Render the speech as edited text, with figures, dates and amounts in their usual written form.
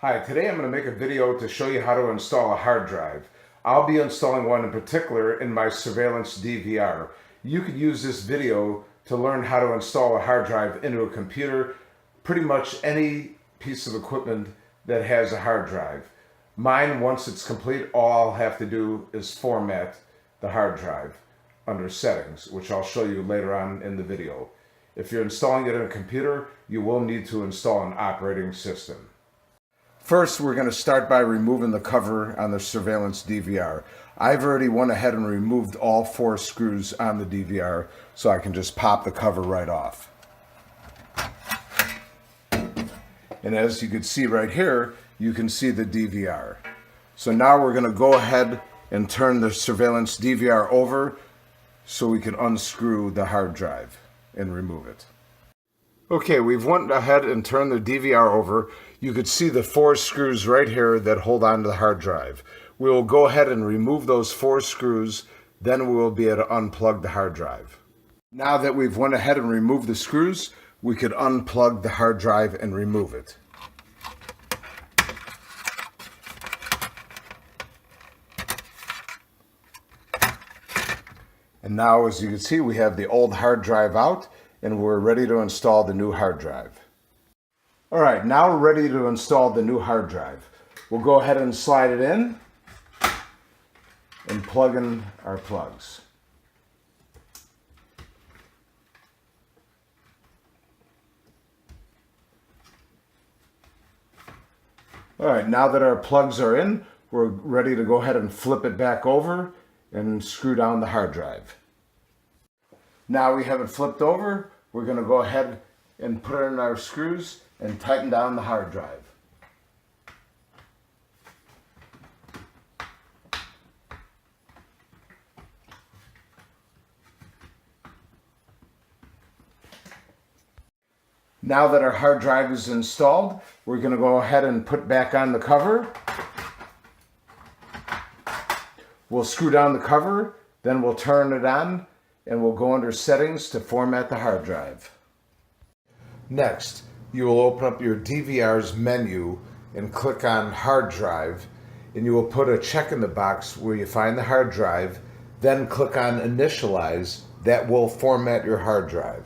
Hi, today I'm going to make a video to show you how to install a hard drive. I'll be installing one in particular in my surveillance DVR. You could use this video to learn how to install a hard drive into a computer, pretty much any piece of equipment that has a hard drive. Mine, once it's complete, all I'll have to do is format the hard drive under settings, which I'll show you later on in the video. If you're installing it in a computer, you will need to install an operating system. First, we're going to start by removing the cover on the surveillance DVR. I've already went ahead and removed all 4 screws on the DVR, so I can just pop the cover right off. And as you can see right here, you can see the DVR. So now we're going to go ahead and turn the surveillance DVR over so we can unscrew the hard drive and remove it. Okay, we've went ahead and turned the DVR over. You could see the 4 screws right here that hold on to the hard drive. We will go ahead and remove those 4 screws, then we will be able to unplug the hard drive. Now that we've went ahead and removed the screws, we could unplug the hard drive and remove it. And now, as you can see, we have the old hard drive out, and we're ready to install the new hard drive. All right, now we're ready to install the new hard drive. We'll go ahead and slide it in and plug in our plugs. All right, now that our plugs are in, we're ready to go ahead and flip it back over and screw down the hard drive. Now we have it flipped over, we're going to go ahead and put in our screws and tighten down the hard drive. Now that our hard drive is installed, we're going to go ahead and put back on the cover. We'll screw down the cover, then we'll turn it on, and we'll go under settings to format the hard drive. Next, you will open up your DVR's menu and click on hard drive, and you will put a check in the box where you find the hard drive, then click on initialize. That will format your hard drive.